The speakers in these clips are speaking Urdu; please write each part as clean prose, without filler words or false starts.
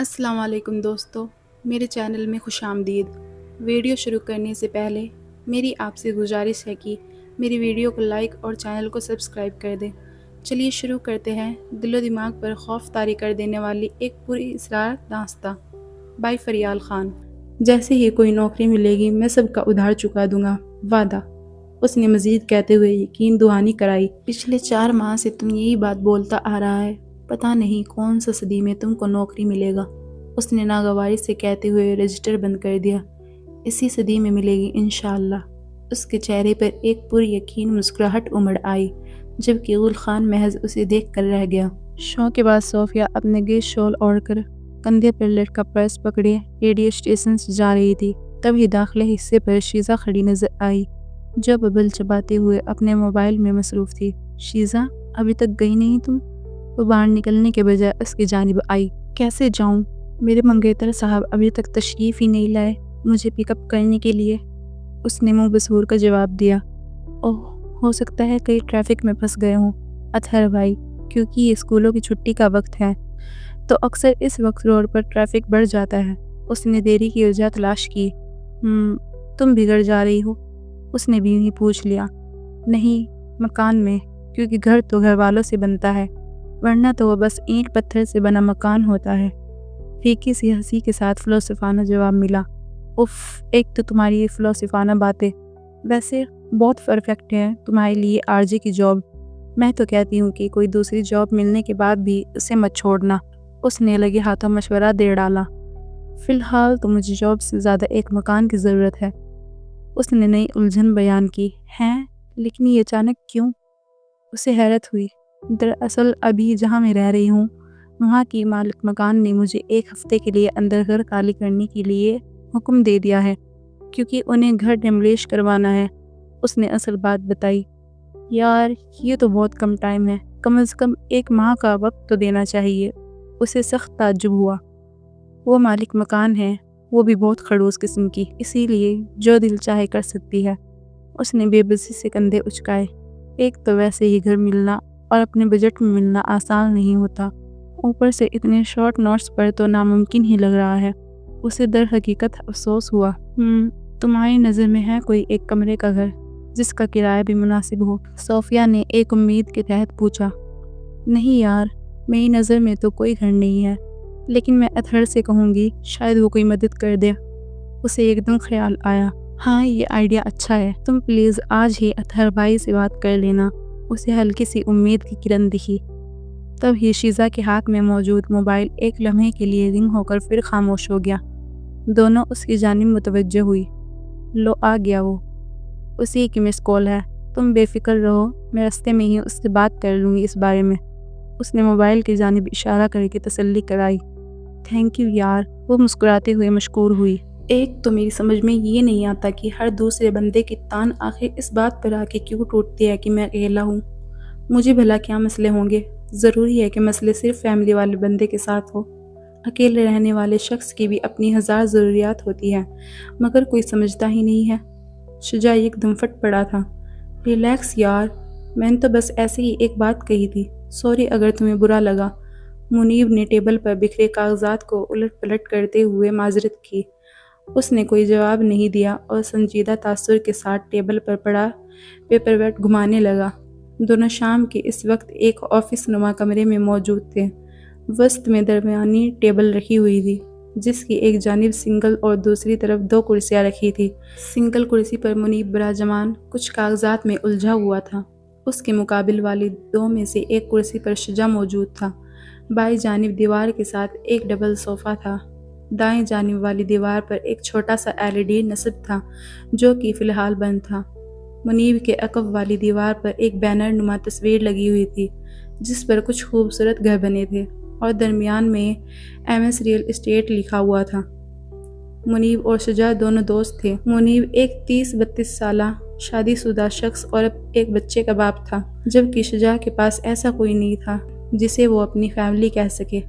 السلام علیکم دوستو، میرے چینل میں خوش آمدید۔ ویڈیو شروع کرنے سے پہلے میری آپ سے گزارش ہے کہ میری ویڈیو کو لائک اور چینل کو سبسکرائب کر دیں۔ چلیے شروع کرتے ہیں دل و دماغ پر خوف طاری کر دینے والی ایک پوری اسرار داستاں بائی فریال خان۔ جیسے ہی کوئی نوکری ملے گی میں سب کا ادھار چکا دوں گا، وعدہ، اس نے مزید کہتے ہوئے یقین دہانی کرائی۔ پچھلے 4 ماہ سے تم یہی بات بولتا آ رہا ہے، پتہ نہیں کون سا صدی میں تم کو نوکری ملے گا، اس نے ناگواری سے کہتے ہوئے رجسٹر بند کر دیا۔ اسی صدی میں ملے گی انشاءاللہ۔ اس کے چہرے پر ایک پر یقین مسکراہٹ امڑ آئی، جبکہ غل خان محض اسے دیکھ کر رہ گیا۔ شو کے بعد صوفیہ اپنے گیس شال اوڑھ کر کندھے پر لٹکا پرس پکڑے ریڈیو اسٹیشن سے جا رہی تھی۔ تبھی داخلے حصے پر شیزہ کھڑی نظر آئی، جو ببل چباتے ہوئے اپنے موبائل میں مصروف تھی۔ شیزہ، ابھی تک گئی نہیں تم؟ وہ باہر نکلنے کے بجائے اس کی جانب آئی۔ کیسے جاؤں؟ میرے منگیتر صاحب ابھی تک تشریف ہی نہیں لائے مجھے پک اپ کرنے کے لیے، اس نے منہ بسور کا جواب دیا۔ اوہ، ہو سکتا ہے کہیں ٹریفک میں پھنس گئے ہوں اطہر بھائی، کیونکہ یہ اسکولوں کی چھٹی کا وقت ہے تو اکثر اس وقت روڈ پر ٹریفک بڑھ جاتا ہے۔ اس نے دیری کی وجہ تلاش کی۔ تم بگڑ جا رہی ہو؟ اس نے بھی یوں پوچھ لیا۔ نہیں، مکان میں، کیونکہ گھر تو گھر والوں سے بنتا ہے، ورنہ تو وہ بس اینٹ پتھر سے بنا مکان ہوتا ہے۔ پھیکی سی ہنسی کے ساتھ فلسفانہ جواب ملا۔ اف، ایک تو تمہاری یہ فلسفانہ باتیں، ویسے بہت پرفیکٹ ہے تمہارے لیے آرجے کی جاب۔ میں تو کہتی ہوں کہ کوئی دوسری جاب ملنے کے بعد بھی اسے مت چھوڑنا، اس نے لگے ہاتھوں مشورہ دے ڈالا۔ فی الحال تو مجھے جاب سے زیادہ ایک مکان کی ضرورت ہے، اس نے نئی الجھن بیان کی۔ ہیں، لیکن یہ اچانک کیوں؟ اسے حیرت ہوئی۔ دراصل ابھی جہاں میں رہ رہی ہوں وہاں کی مالک مکان نے مجھے 1 ہفتے کے لیے اندر گھر خالی کرنے کے لیے حکم دے دیا ہے، کیونکہ انہیں گھر ڈیمولیش کروانا ہے۔ اس نے اصل بات بتائی۔ یار، یہ تو بہت کم ٹائم ہے، کم از کم 1 ماہ کا وقت تو دینا چاہیے۔ اسے سخت تعجب ہوا۔ وہ مالک مکان ہے، وہ بھی بہت خڑوس قسم کی، اسی لیے جو دل چاہے کر سکتی ہے۔ اس نے بے بسی سے کندھے اچکائے۔ ایک تو ویسے ہی گھر ملنا اور اپنے بجٹ میں ملنا آسان نہیں ہوتا، اوپر سے اتنے شارٹ نوٹس پر تو ناممکن ہی لگ رہا ہے۔ اسے در حقیقت افسوس ہوا۔ تمہاری نظر میں ہے کوئی 1 کمرے کا گھر جس کا کرایہ بھی مناسب ہو؟ صوفیہ نے ایک امید کے تحت پوچھا۔ نہیں یار، میری نظر میں تو کوئی گھر نہیں ہے، لیکن میں اطہر سے کہوں گی، شاید وہ کوئی مدد کر دے۔ اسے ایک دم خیال آیا۔ ہاں، یہ آئیڈیا اچھا ہے، تم پلیز آج ہی اطہر بھائی سے بات کر لینا۔ اسے ہلکی سی امید کی کرن دکھی۔ تب ہی شیزہ کے ہاتھ میں موجود موبائل ایک لمحے کے لیے رنگ ہو کر پھر خاموش ہو گیا۔ دونوں اس کی جانب متوجہ ہوئی۔ لو، آ گیا وہ، اسی کی مس کال ہے، تم بے فکر رہو، میں راستے میں ہی اس سے بات کر لوں گی اس بارے میں۔ اس نے موبائل کی جانب اشارہ کر کے تسلی کرائی۔ تھینک یو یار، وہ مسکراتے ہوئے مشکور ہوئی۔ ایک تو میری سمجھ میں یہ نہیں آتا کہ ہر دوسرے بندے کی تان آخر اس بات پر آ کے کیوں ٹوٹتی ہے کہ میں اکیلا ہوں۔ مجھے بھلا کیا مسئلے ہوں گے؟ ضروری ہے کہ مسئلے صرف فیملی والے بندے کے ساتھ ہو؟ اکیلے رہنے والے شخص کی بھی اپنی 1000 ضروریات ہوتی ہیں، مگر کوئی سمجھتا ہی نہیں ہے۔ شجاع ایک دم پھٹ پڑا تھا۔ ریلیکس یار، میں نے تو بس ایسے ہی ایک بات کہی تھی، سوری اگر تمہیں برا لگا۔ منیب نے ٹیبل پر بکھرے کاغذات کو الٹ پلٹ کرتے ہوئے معذرت کی۔ اس نے کوئی جواب نہیں دیا اور سنجیدہ تاثر کے ساتھ ٹیبل پر پڑا پیپر ویٹ گھمانے لگا۔ دونوں شام کے اس وقت ایک آفس نما کمرے میں موجود تھے۔ وسط میں درمیانی ٹیبل رکھی ہوئی تھی، جس کی ایک جانب سنگل اور دوسری طرف 2 کرسیاں رکھی تھی۔ سنگل کرسی پر منیب براجمان کچھ کاغذات میں الجھا ہوا تھا۔ اس کے مقابل والی 2 میں سے ایک کرسی پر شجاع موجود تھا۔ بائیں جانب دیوار کے ساتھ ایک ڈبل صوفہ تھا۔ دائیں جانب والی دیوار پر ایک چھوٹا سا LED نصب تھا، جو کہ فی الحال بند تھا۔ منیب کے عقب والی دیوار پر ایک بینر نما تصویر لگی ہوئی تھی، جس پر کچھ خوبصورت گھر بنے تھے اور درمیان میں MS ریئل اسٹیٹ لکھا ہوا تھا۔ منیب اور شجاع دونوں دوست تھے۔ منیب ایک 30-32 سالہ شادی شدہ شخص اور ایک بچے کا باپ تھا، جبکہ شجاع کے پاس ایسا کوئی نہیں تھا جسے وہ اپنی فیملی کہہ سکے۔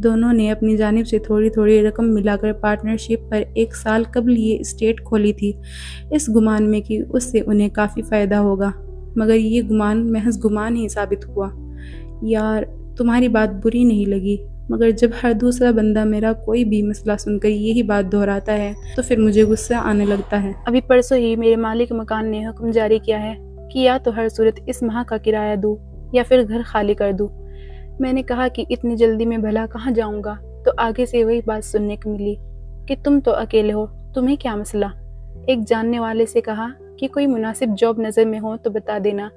دونوں نے اپنی جانب سے تھوڑی تھوڑی رقم ملا کر پارٹنرشپ پر 1 سال قبل یہ اسٹیٹ کھولی تھی، اس گمان میں کہ اس سے انہیں کافی فائدہ ہوگا، مگر یہ گمان محض گمان ہی ثابت ہوا۔ یار، تمہاری بات بری نہیں لگی؟ مگر جب ہر دوسرا بندہ میرا کوئی بھی مسئلہ سن کر یہی بات دہراتا ہے تو پھر مجھے غصہ آنے لگتا ہے۔ ابھی پرسوں ہی میرے مالک مکان نے حکم جاری کیا ہے کہ یا تو ہر صورت اس ماہ کا کرایہ دوں یا پھر گھر خالی کر دوں۔ میں نے کہا کہ اتنی جلدی میں بھلا کہاں جاؤں گا، تو آگے سے وہی بات سننے کو ملی کہ تم تو اکیلے ہو، تمہیں کیا مسئلہ۔ ایک جاننے والے سے کہا کہ کوئی مناسب جاب نظر میں ہو تو بتا دینا،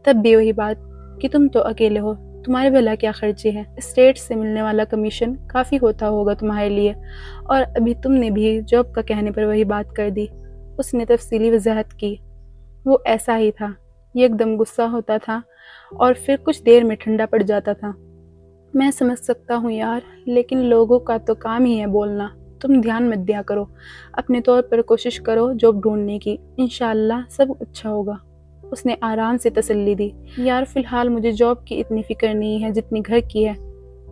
تب بھی وہی بات کہ تم تو اکیلے ہو، تمہارے بھلا کیا خرچے ہیں، اسٹیٹ سے ملنے والا کمیشن کافی ہوتا ہوگا تمہارے لیے، اور ابھی تم نے بھی جاب کا کہنے پر وہی بات کر دی۔ اس نے تفصیلی وضاحت کی۔ وہ ایسا ہی تھا، ایک دم غصہ ہوتا تھا اور پھر کچھ دیر میں ٹھنڈا پڑ جاتا تھا۔ میں سمجھ سکتا ہوں یار، لیکن لوگوں کا تو کام ہی ہے بولنا، تم دھیان مت دیا کرو، اپنے طور پر کوشش کرو جاب ڈھونڈنے کی، انشاءاللہ سب اچھا ہوگا۔ اس نے آرام سے تسلی دی۔ یار فی الحال مجھے جاب کی اتنی فکر نہیں ہے جتنی گھر کی ہے۔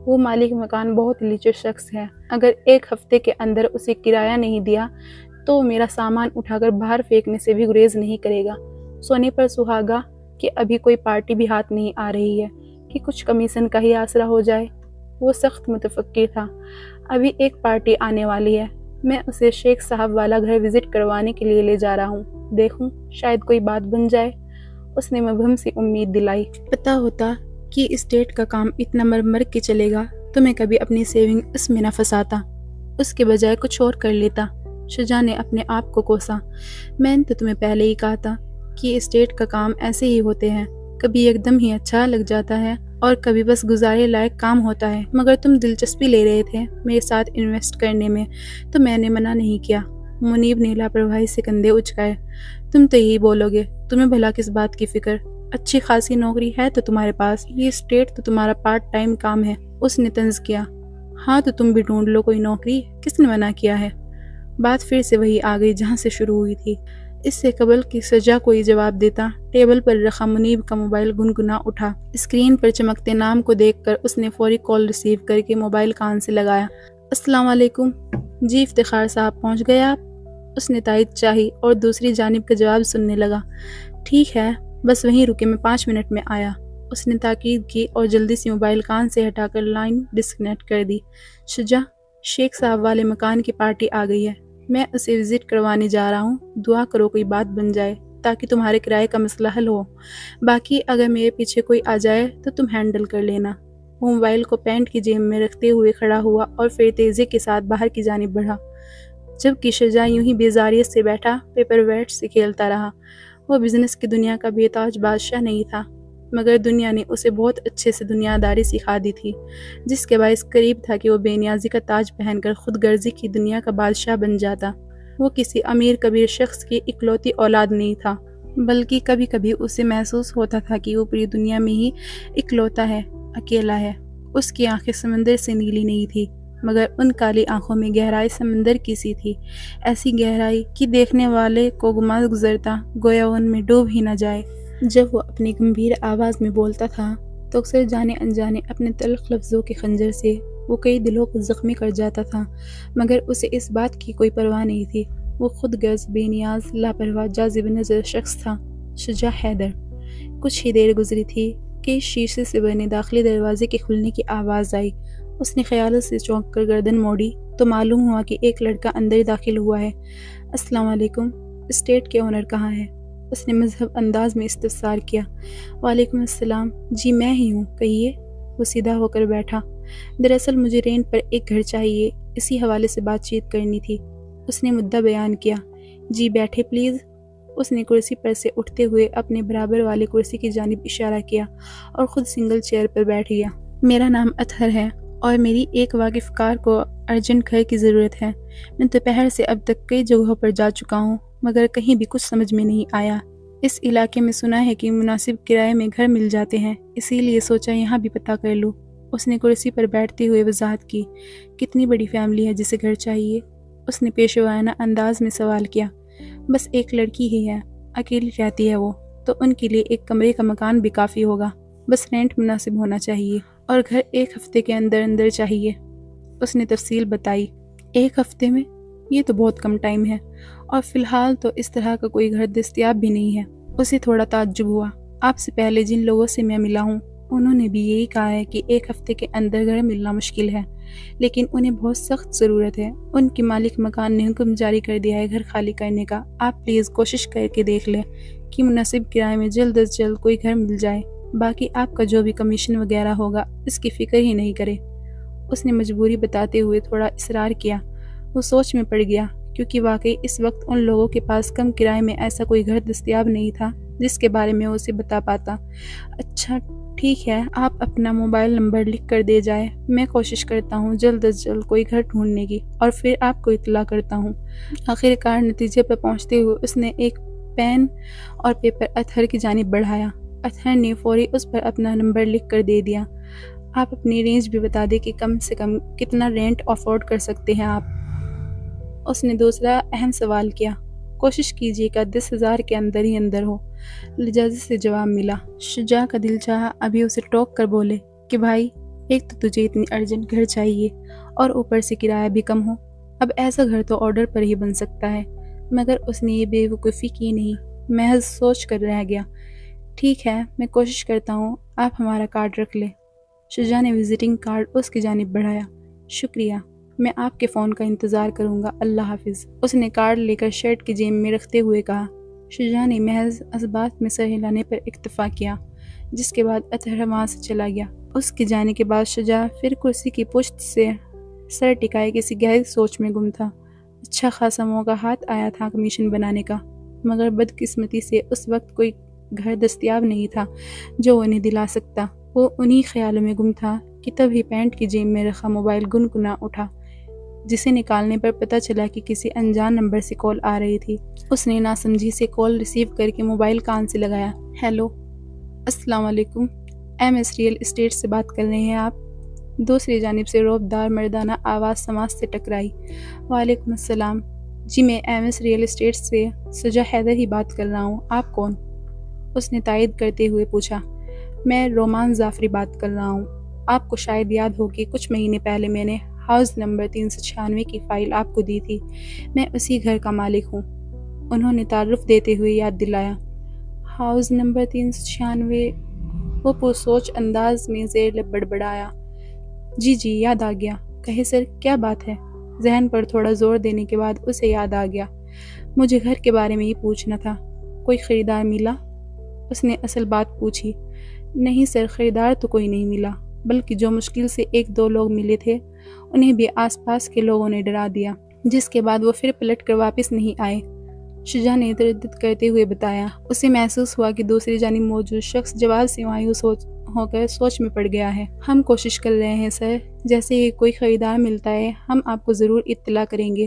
وہ مالک مکان بہت لیچر شخص ہے، اگر ایک ہفتے کے اندر اسے کرایہ نہیں دیا تو وہ میرا سامان اٹھا کر باہر پھینکنے سے بھی گریز نہیں کرے گا۔ سونے پر سہاگا کہ ابھی کوئی پارٹی بھی ہاتھ نہیں آ رہی ہے کہ کچھ کمیشن کا ہی آسرا ہو جائے۔ وہ سخت متفکر تھا۔ ابھی ایک پارٹی آنے والی ہے، میں اسے شیخ صاحب والا گھر وزٹ کروانے کے لیے لے جا رہا ہوں، دیکھوں شاید کوئی بات بن جائے۔ اس نے مبہم سی امید دلائی۔ پتہ ہوتا کہ اسٹیٹ کا کام اتنا مر کے چلے گا تو میں کبھی اپنی سیونگ اس میں نہ پھنساتا، اس کے بجائے کچھ اور کر لیتا۔ شجاع نے اپنے آپ کو کوسا۔ میں نے تو تمہیں پہلے ہی کہا تھا کہ اسٹیٹ کا کام ایسے ہی ہوتے ہیں، کبھی ایک دم ہی اچھا لگ جاتا ہے اور کبھی بس گزارے لائق کام ہوتا ہے، مگر تم دلچسپی لے رہے تھے میرے ساتھ انویسٹ کرنے میں تو میں نے منع نہیں کیا۔ منیب نے لاپرواہی سے کندھے اچکائے۔ تم تو یہی بولو گے، تمہیں بھلا کس بات کی فکر، اچھی خاصی نوکری ہے تو تمہارے پاس، یہ اسٹیٹ تو تمہارا پارٹ ٹائم کام ہے۔ اس نے طنز کیا۔ ہاں تو تم بھی ڈھونڈ لو کوئی نوکری، کس نے منع کیا ہے۔ بات پھر سے وہی آ گئی جہاں سے شروع ہوئی تھی۔ اس سے قبل کہ سجا کوئی جواب دیتا، ٹیبل پر رکھا منیب کا موبائل گنگنا اٹھا۔ اسکرین پر چمکتے نام کو دیکھ کر اس نے فوری کال ریسیو کر کے موبائل کان سے لگایا۔ السلام علیکم۔ جی افتخار صاحب پہنچ گئے آپ؟ اس نے تائید چاہی اور دوسری جانب کا جواب سننے لگا۔ ٹھیک ہے، بس وہیں رکے، میں 5 منٹ میں آیا۔ اس نے تاکید کی اور جلدی سے موبائل کان سے ہٹا کر لائن ڈسکنیکٹ کر دی۔ شجاع، شیخ صاحب والے مکان کی پارٹی آ گئی ہے، میں اسے وزٹ کروانے جا رہا ہوں، دعا کرو کوئی بات بن جائے تاکہ تمہارے کرائے کا مسئلہ حل ہو، باقی اگر میرے پیچھے کوئی آ جائے تو تم ہینڈل کر لینا۔ وہ موبائل کو پینٹ کی جیب میں رکھتے ہوئے کھڑا ہوا اور پھر تیزی کے ساتھ باہر کی جانب بڑھا، جبکہ شجاع یوں ہی بیزاریت سے بیٹھا پیپر ویٹ سے کھیلتا رہا۔ وہ بزنس کی دنیا کا بے تاج بادشاہ نہیں تھا، مگر دنیا نے اسے بہت اچھے سے دنیا داری سکھا دی تھی، جس کے باعث قریب تھا کہ وہ بے نیازی کا تاج پہن کر خود غرضی کی دنیا کا بادشاہ بن جاتا۔ وہ کسی امیر کبیر شخص کی اکلوتی اولاد نہیں تھا، بلکہ کبھی کبھی اسے محسوس ہوتا تھا کہ وہ پوری دنیا میں ہی اکلوتا ہے، اکیلا ہے۔ اس کی آنکھیں سمندر سے نیلی نہیں تھی، مگر ان کالی آنکھوں میں گہرائی سمندر کی سی تھی، ایسی گہرائی کہ دیکھنے والے کو گما گزرتا گویا ان میں ڈوب ہی نہ جائے۔ جب وہ اپنی گمبھیر آواز میں بولتا تھا تو اکثر جانے انجانے اپنے تلخ لفظوں کے خنجر سے وہ کئی دلوں کو زخمی کر جاتا تھا، مگر اسے اس بات کی کوئی پرواہ نہیں تھی۔ وہ خود غرض، بے نیاز، لاپرواہ، جاذب نظر شخص تھا، شجاع حیدر۔ کچھ ہی دیر گزری تھی کہ شیشے سے بنے داخلی دروازے کے کھلنے کی آواز آئی۔ اس نے خیالات سے چونک کر گردن موڑی تو معلوم ہوا کہ ایک لڑکا اندر داخل ہوا ہے۔ السلام علیکم، اسٹیٹ کے اونر کہاں ہے؟ اس نے مذہب انداز میں استفسار کیا۔ وعلیکم السلام، جی میں ہی ہوں، کہیے۔ وہ سیدھا ہو کر بیٹھا۔ دراصل مجھے رینٹ پر ایک گھر چاہیے، اسی حوالے سے بات چیت کرنی تھی۔ اس نے مدعا بیان کیا۔ جی بیٹھے پلیز۔ اس نے کرسی پر سے اٹھتے ہوئے اپنے برابر والی کرسی کی جانب اشارہ کیا اور خود سنگل چیئر پر بیٹھ گیا۔ میرا نام اطہر ہے اور میری ایک واقف کار کو ارجنٹ گھر کی ضرورت ہے۔ میں دوپہر سے اب تک کئی جگہوں پر جا چکا ہوں، مگر کہیں بھی کچھ سمجھ میں نہیں آیا۔ اس علاقے میں سنا ہے کہ مناسب کرائے میں گھر مل جاتے ہیں، اسی لیے سوچا یہاں بھی پتہ کر لوں۔ اس نے کرسی پر بیٹھتے ہوئے وضاحت کی۔ کتنی بڑی فیملی ہے جسے گھر چاہیے؟ اس نے پیشوانہ انداز میں سوال کیا۔ بس ایک لڑکی ہی ہے، اکیلی رہتی ہے وہ، تو ان کے لیے ایک کمرے کا مکان بھی کافی ہوگا، بس رینٹ مناسب ہونا چاہیے اور گھر 1 ہفتے کے اندر اندر چاہیے۔ اس نے تفصیل بتائی۔ 1 ہفتے میں؟ یہ تو بہت کم ٹائم ہے، اور فی الحال تو اس طرح کا کوئی گھر دستیاب بھی نہیں ہے۔ اسے تھوڑا تعجب ہوا۔ آپ سے پہلے جن لوگوں سے میں ملا ہوں انہوں نے بھی یہی کہا ہے کہ 1 ہفتے کے اندر گھر ملنا مشکل ہے۔ لیکن انہیں بہت سخت ضرورت ہے۔ ان کی مالک مکان نے حکم جاری کر دیا ہے گھر خالی کرنے کا۔ آپ پلیز کوشش کر کے دیکھ لیں کہ مناسب کرائے میں جلد از جلد کوئی گھر مل جائے۔ باقی آپ کا جو بھی کمیشن وغیرہ ہوگا اس کی فکر ہی نہیں کرے۔ اس نے مجبوری بتاتے ہوئے تھوڑا اصرار کیا۔ وہ سوچ میں پڑ گیا، کیونکہ واقعی اس وقت ان لوگوں کے پاس کم کرائے میں ایسا کوئی گھر دستیاب نہیں تھا جس کے بارے میں وہ اسے بتا پاتا۔ اچھا ٹھیک ہے، آپ اپنا موبائل نمبر لکھ کر دے جائیں، میں کوشش کرتا ہوں جلد از جلد کوئی گھر ڈھونڈنے کی، اور پھر آپ کو اطلاع کرتا ہوں۔ آخر کار نتیجے پر پہنچتے ہوئے اس نے ایک پین اور پیپر اطہر کی جانب بڑھایا۔ اطہر نے فوری اس پر اپنا نمبر لکھ کر دے دیا۔ آپ اپنی رینج بھی بتا دیں کہ کم سے کم کتنا رینٹ افورڈ کر سکتے ہیں آپ۔ اس نے دوسرا اہم سوال کیا۔ کوشش کیجیے کہ 10,000 کے اندر ہی اندر ہو۔ لجاجت سے جواب ملا۔ شجاع کا دل چاہا ابھی اسے ٹوک کر بولے کہ بھائی، ایک تو تجھے اتنی ارجنٹ گھر چاہیے اور اوپر سے کرایہ بھی کم ہو، اب ایسا گھر تو آرڈر پر ہی بن سکتا ہے۔ مگر اس نے یہ بے وقوفی کی نہیں، محض سوچ کر رہ گیا۔ ٹھیک ہے، میں کوشش کرتا ہوں، آپ ہمارا کارڈ رکھ لیں۔ شجاع نے وزٹنگ کارڈ اس کی جانب بڑھایا۔ شکریہ، میں آپ کے فون کا انتظار کروں گا، اللہ حافظ۔ اس نے کارڈ لے کر شرٹ کی جیب میں رکھتے ہوئے کہا۔ شجاع نے محض اسبات میں سر ہلانے پر اکتفا کیا، جس کے بعد اطہر وہاں سے چلا گیا۔ اس کے جانے کے بعد شجاع پھر کرسی کی پشت سے سر ٹکائے کسی گہری سوچ میں گم تھا۔ اچھا خاصا موقع ہاتھ آیا تھا کمیشن بنانے کا، مگر بدقسمتی سے اس وقت کوئی گھر دستیاب نہیں تھا جو انہیں دلا سکتا۔ وہ انہی خیالوں میں گم تھا کہ تبھی پینٹ کی جیب میں رکھا موبائل گنگنا اٹھا، جسے نکالنے پر پتہ چلا کہ کسی انجان نمبر سے کال آ رہی تھی۔ اس نے ناسمجھی سے کال ریسیو کر کے موبائل کان سے لگایا۔ ہیلو، السلام علیکم، ایم ایس ریئل اسٹیٹ سے بات کر رہے ہیں آپ؟ دوسری جانب سے روب دار مردانہ آواز سماعت سے ٹکرائی۔ وعلیکم السلام، جی میں ایم ایس ریئل اسٹیٹ سے سجا حیدر ہی بات کر رہا ہوں، آپ کون؟ اس نے تائید کرتے ہوئے پوچھا۔ میں رومان ظافری بات کر رہا ہوں۔ آپ کو شاید یاد ہو کہ کچھ مہینے پہلے میں نے ہاؤس نمبر 396 کی فائل آپ کو دی تھی، میں اسی گھر کا مالک ہوں، انہوں نے تعارف دیتے ہوئے یاد دلایا۔ ہاؤس نمبر 396، وہ پرسوچ انداز میں زیر لب بڑبڑایا۔ جی جی یاد آ گیا، کہے سر کیا بات ہے؟ ذہن پر تھوڑا زور دینے کے بعد اسے یاد آ گیا۔ مجھے گھر کے بارے میں ہی پوچھنا تھا، کوئی خریدار ملا؟ اس نے اصل بات پوچھی۔ نہیں سر، خریدار تو کوئی نہیں ملا، بلکہ جو مشکل سے 1-2 لوگ ملے تھے انہیں بھی آس پاس کے لوگوں نے ڈرا دیا، جس کے بعد وہ پھر پلٹ کر واپس نہیں آئے۔ شجاع نے تردد کرتے ہوئے بتایا۔ اسے محسوس ہوا کہ دوسری جانب موجود شخص جواب سے مایوس ہو کر سوچ میں پڑ گیا ہے۔ ہم کوشش کر رہے ہیں سر، جیسے ہی کوئی خریدار ملتا ہے ہم آپ کو ضرور اطلاع کریں گے۔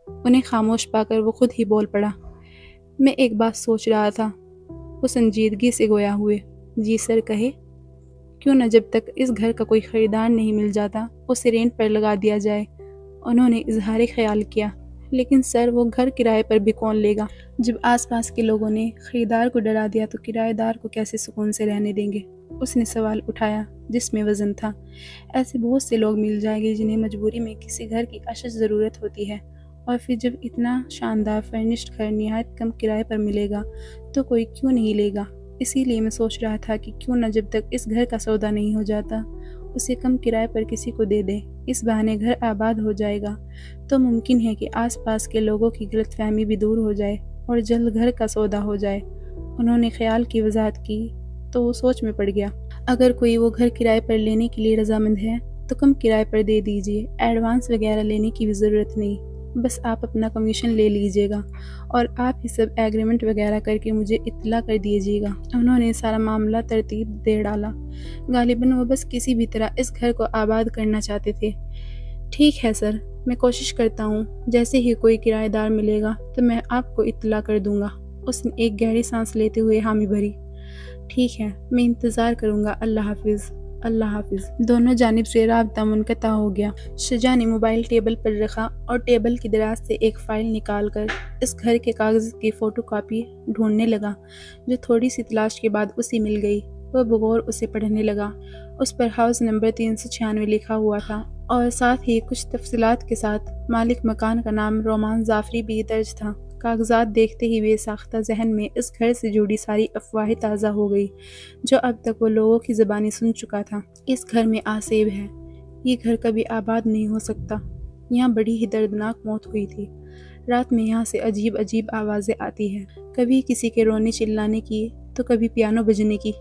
انہیں خاموش پا کر وہ خود ہی بول پڑا۔ میں ایک بات سوچ رہا تھا، وہ سنجیدگی سے گویا ہوئے۔ جی سر کہے۔ کیوں نہ جب تک اس گھر کا کوئی خریدار نہیں مل جاتا اسے رینٹ پر لگا دیا جائے؟ انہوں نے اظہار خیال کیا۔ لیکن سر وہ گھر کرائے پر بھی کون لے گا؟ جب آس پاس کے لوگوں نے خریدار کو ڈرا دیا تو کرایہ دار کو کیسے سکون سے رہنے دیں گے؟ اس نے سوال اٹھایا جس میں وزن تھا۔ ایسے بہت سے لوگ مل جائیں گے جنہیں مجبوری میں کسی گھر کی اشد ضرورت ہوتی ہے، اور پھر جب اتنا شاندار فرنشڈ گھر نہایت کم کرائے پر ملے گا تو کوئی کیوں نہیں لے گا؟ اسی لیے میں سوچ رہا تھا کہ کیوں نہ جب تک اس گھر کا سودا نہیں ہو جاتا اسے کم کرائے پر کسی کو دے دے، اس بہانے گھر آباد ہو جائے گا تو ممکن ہے کہ آس پاس کے لوگوں کی غلط فہمی بھی دور ہو جائے اور جلد گھر کا سودا ہو جائے۔ انہوں نے خیال کی وضاحت کی تو وہ سوچ میں پڑ گیا۔ اگر کوئی وہ گھر کرائے پر لینے کے لیے رضامند ہے تو کم کرائے پر دے دیجیے، ایڈوانس وغیرہ لینے کی بھی ضرورت نہیں، بس آپ اپنا کمیشن لے لیجیے گا اور آپ ہی سب ایگریمنٹ وغیرہ کر کے مجھے اطلاع کر دیجیے گا۔ انہوں نے سارا معاملہ ترتیب دے ڈالا۔ غالباً وہ بس کسی بھی طرح اس گھر کو آباد کرنا چاہتے تھے۔ ٹھیک ہے سر، میں کوشش کرتا ہوں، جیسے ہی کوئی کرایہ دار ملے گا تو میں آپ کو اطلاع کر دوں گا۔ اس نے ایک گہری سانس لیتے ہوئے حامی بھری۔ ٹھیک ہے، میں انتظار کروں گا، اللہ حافظ۔ اللہ حافظ۔ دونوں جانب سے رابطہ منقطع ہو گیا۔ شجاع نے موبائل ٹیبل پر رکھا اور ٹیبل کی دراز سے ایک فائل نکال کر اس گھر کے کاغذ کی فوٹو کاپی ڈھونڈنے لگا، جو تھوڑی سی تلاش کے بعد اسے مل گئی۔ وہ بغور اسے پڑھنے لگا۔ اس پر ہاؤس نمبر 396 لکھا ہوا تھا اور ساتھ ہی کچھ تفصیلات کے ساتھ مالک مکان کا نام رومان ظافری بھی درج تھا۔ کاغذات دیکھتے ہی بے ساختہ ذہن میں اس گھر سے جڑی ساری افواہیں تازہ ہو گئی جو اب تک وہ لوگوں کی زبانی سن چکا تھا۔ اس گھر میں آسیب ہے، یہ گھر کبھی آباد نہیں ہو سکتا، یہاں بڑی ہی دردناک موت ہوئی تھی۔ رات میں یہاں سے عجیب عجیب آوازیں آتی ہیں، کبھی کسی کے رونے چلانے کی تو کبھی پیانو بجنے کی۔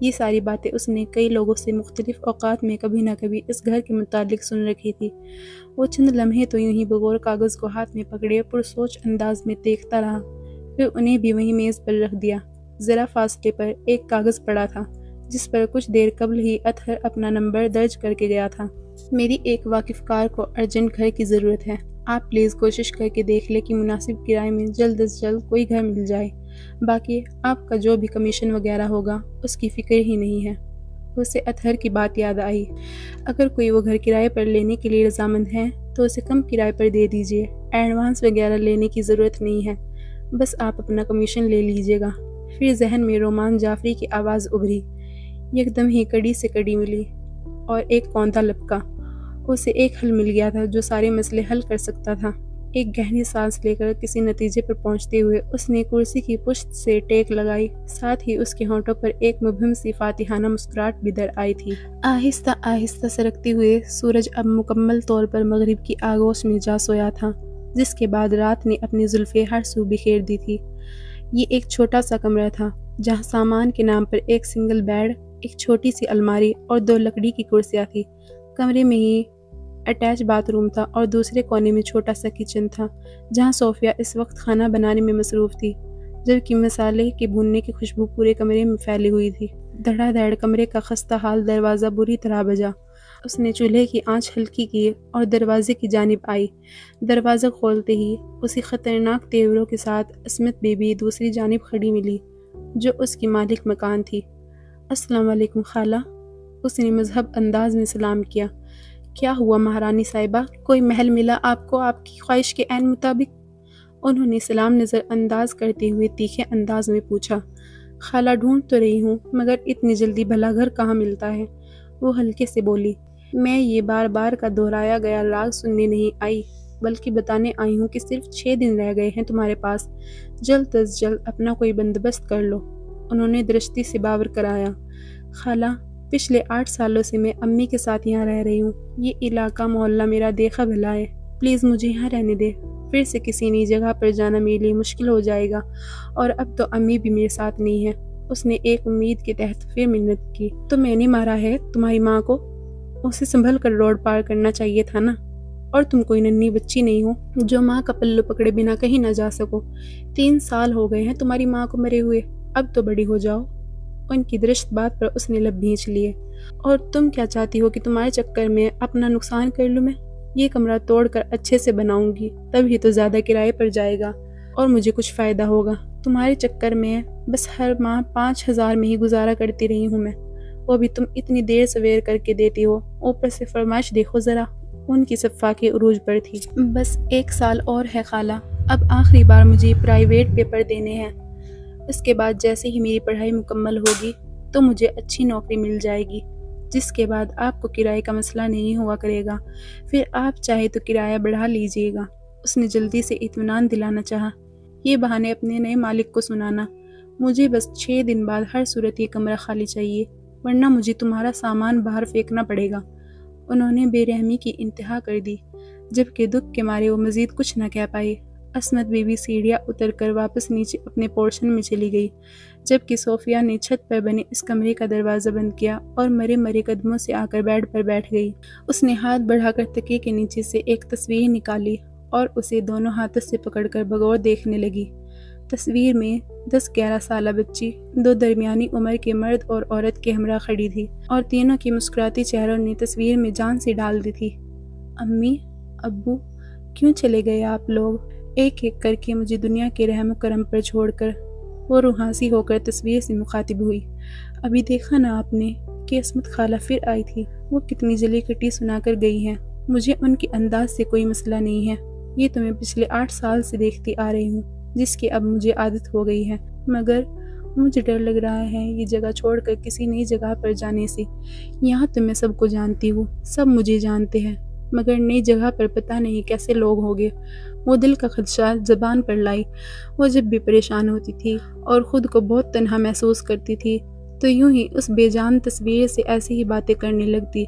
یہ ساری باتیں اس نے کئی لوگوں سے مختلف اوقات میں کبھی نہ کبھی اس گھر کے متعلق سن رکھی تھی۔ وہ چند لمحے تو یوں ہی بغور کاغذ کو ہاتھ میں پکڑے پرسوچ انداز میں دیکھتا رہا، پھر انہیں بھی وہیں میز پر رکھ دیا۔ ذرا فاصلے پر ایک کاغذ پڑا تھا جس پر کچھ دیر قبل ہی اطہر اپنا نمبر درج کر کے گیا تھا۔ میری ایک واقف کار کو ارجنٹ گھر کی ضرورت ہے، آپ پلیز کوشش کر کے دیکھ لیں کہ مناسب کرائے میں جلد از جلد کوئی گھر مل جائے، باقی آپ کا جو بھی کمیشن وغیرہ ہوگا اس کی فکر ہی نہیں ہے۔ اسے اطہر کی بات یاد آئی، اگر کوئی وہ گھر کرائے پر لینے کے لیے رضامند ہے تو اسے کم کرائے پر دے دیجیے، ایڈوانس وغیرہ لینے کی ضرورت نہیں ہے، بس آپ اپنا کمیشن لے لیجیے گا۔ پھر ذہن میں رومان جعفری کی آواز ابھری، یکدم ہی کڑی سے کڑی ملی اور ایک کوندا لپکا۔ اسے ایک حل مل گیا تھا جو سارے مسئلے حل کر سکتا تھا۔ ایک گہری سانس لے کر کسی نتیجے پر پہنچتے ہوئے اس نے کرسی کی پشت سے ٹیک لگائی، ساتھ ہی اس کے ہونٹوں پر ایک مبہم سی فاتحانہ مسکراہٹ بھی در آئی تھی۔ آہستہ آہستہ سرکتے ہوئے سورج اب مکمل طور پر مغرب کی آغوش میں جا سویا تھا، جس کے بعد رات نے اپنی زلفیں ہر سو بکھیر دی تھی۔ یہ ایک چھوٹا سا کمرہ تھا جہاں سامان کے نام پر ایک سنگل بیڈ، ایک چھوٹی سی الماری اور 2 لکڑی کی کرسیاں تھیں۔ کمرے میں ہی اٹیچ باتھ روم تھا اور دوسرے کونے میں چھوٹا سا کچن تھا جہاں صوفیہ اس وقت کھانا بنانے میں مصروف تھی، جبکہ مسالے کے بھوننے کی خوشبو پورے کمرے میں پھیلی ہوئی تھی۔ دھڑا دھڑ کمرے کا خستہ حال دروازہ بری طرح بجا۔ اس نے چولہے کی آنچ ہلکی کی اور دروازے کی جانب آئی۔ دروازہ کھولتے ہی اسی خطرناک تیوروں کے ساتھ عصمت بی بی دوسری جانب کھڑی ملی جو اس کی مالک مکان تھی۔ السلام علیکم خالہ، اس نے مذہب انداز میں سلام کیا۔ کیا ہوا مہارانی صاحبہ، کوئی محل ملا آپ کو آپ کی خواہش کے عین مطابق؟ انہوں نے سلام نظر انداز کرتے ہوئے تیکھے انداز میں پوچھا۔ خالہ ڈھونڈ تو رہی ہوں مگر اتنی جلدی بھلا گھر کہاں ملتا ہے، وہ ہلکے سے بولی۔ میں یہ بار بار کا دہرایا گیا راگ سننے نہیں آئی بلکہ بتانے آئی ہوں کہ صرف 6 دن رہ گئے ہیں تمہارے پاس، جلد از جلد اپنا کوئی بندوبست کر لو، انہوں نے درستی سے باور کرایا۔ خالہ پچھلے 8 سالوں سے میں امی کے ساتھ یہاں رہ رہی ہوں، یہ علاقہ محلہ میرا دیکھا بھلا ہے، پلیز مجھے یہاں رہنے دے، پھر سے کسی نئی جگہ پر جانا میرے لیے مشکل ہو جائے گا، اور اب تو امی بھی میرے ساتھ نہیں ہے۔ اس نے ایک امید کے تحت پھر منت کی۔ تو میں نے مارا ہے تمہاری ماں کو، اسے سنبھل کر روڈ پار کرنا چاہیے تھا نا، اور تم کوئی ننھی بچی نہیں ہو جو ماں کا پلو پکڑے بنا کہیں نہ جا سکو۔ 3 سال ہو گئے ہیں تمہاری ماں کو مرے ہوئے، اب تو بڑی ہو جاؤ۔ ان کی درست بات پر اس نے لب بھینچ لیے۔ اور تم کیا چاہتی ہو کہ تمہارے چکر میں اپنا نقصان کر لوں میں؟ یہ کمرہ توڑ کر اچھے سے بناؤں گی، تبھی تو زیادہ کرائے پر جائے گا اور مجھے کچھ فائدہ ہوگا۔ تمہارے چکر میں بس ہر ماہ 5,000 میں ہی گزارا کرتی رہی ہوں میں، وہ بھی تم اتنی دیر سویر کر کے دیتی ہو، اوپر سے فرمائش دیکھو ذرا۔ ان کی صفا کے عروج پر تھی۔ بس 1 سال اور ہے خالہ، اب آخری بار مجھے پرائیویٹ پیپر دینے ہیں، اس کے بعد جیسے ہی میری پڑھائی مکمل ہوگی تو مجھے اچھی نوکری مل جائے گی، جس کے بعد آپ کو کرائے کا مسئلہ نہیں ہوا کرے گا، پھر آپ چاہے تو کرایہ بڑھا لیجئے گا۔ اس نے جلدی سے اطمینان دلانا چاہا۔ یہ بہانے اپنے نئے مالک کو سنانا، مجھے بس 6 دن بعد ہر صورت یہ کمرہ خالی چاہیے، ورنہ مجھے تمہارا سامان باہر پھینکنا پڑے گا۔ انہوں نے بے رحمی کی انتہا کر دی، جبکہ دکھ کے مارے وہ مزید کچھ نہ کہہ پائی۔ عصمت بی بی سیڑھیاں اتر کر واپس نیچے اپنے پورشن میں چلی گئی، جبکہ صوفیہ نے چھت پر بنے اس کمرے کا دروازہ بند کیا اور مرے مرے قدموں سے آ کر بیڈ پر بیٹھ گئی۔ اس نے ہاتھ بڑھا کر تکیے کے نیچے سے ایک تصویر نکالی اور اسے دونوں ہاتھوں سے پکڑ کر بغور دیکھنے لگی۔ تصویر میں 10-11 سالہ بچی 2 درمیانی عمر کے مرد اور عورت کے ہمراہ کھڑی تھی، اور تینوں کے مسکراتے چہروں نے تصویر میں جان سی ڈال دی تھی۔ امی، ابو، کیوں چلے گئے آپ لوگ؟ ایک ایک کر کے مجھے دنیا کے رحم و کرم پر چھوڑ کر، وہ روحانسی ہو کر تصویر سے مخاطب ہوئی۔ ابھی دیکھا نا آپ نے کہ عصمت خالہ پھر آئی تھی، وہ کتنی جلی کٹی سنا کر گئی ہیں۔ مجھے ان کے انداز سے کوئی مسئلہ نہیں ہے، یہ تو میں پچھلے 8 سال سے دیکھتی آ رہی ہوں، جس کی اب مجھے عادت ہو گئی ہے، مگر مجھے ڈر لگ رہا ہے یہ جگہ چھوڑ کر کسی نئی جگہ پر جانے سے۔ یہاں تو میں سب کو جانتی ہوں، سب مجھے جانتے ہیں، مگر نئی جگہ پر پتہ نہیں کیسے لوگ ہوگے۔ وہ دل کا خدشہ زبان پر لائی۔ وہ جب بھی پریشان ہوتی تھی اور خود کو بہت تنہا محسوس کرتی تھی تو یوں ہی اس بے جان تصویر سے ایسی ہی باتیں کرنے لگتی،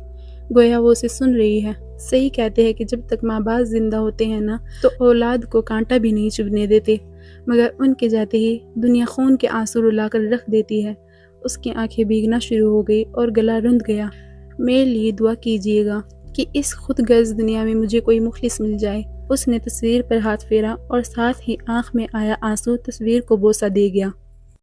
گویا وہ اسے سن رہی ہے۔ صحیح کہتے ہیں کہ جب تک ماں باپ زندہ ہوتے ہیں نا تو اولاد کو کانٹا بھی نہیں چبھنے دیتے، مگر ان کے جاتے ہی دنیا خون کے آنسو رلا کر رکھ دیتی ہے۔ اس کی آنکھیں بھیگنا شروع ہو گئی اور گلا رند گیا۔ میرے لیے دعا کیجیے گا کہ اس خود غرض دنیا میں مجھے کوئی مخلص مل جائے۔ اس نے تصویر پر ہاتھ پھیرا اور ساتھ ہی آنکھ میں آیا آنسو تصویر کو بوسہ دے گیا۔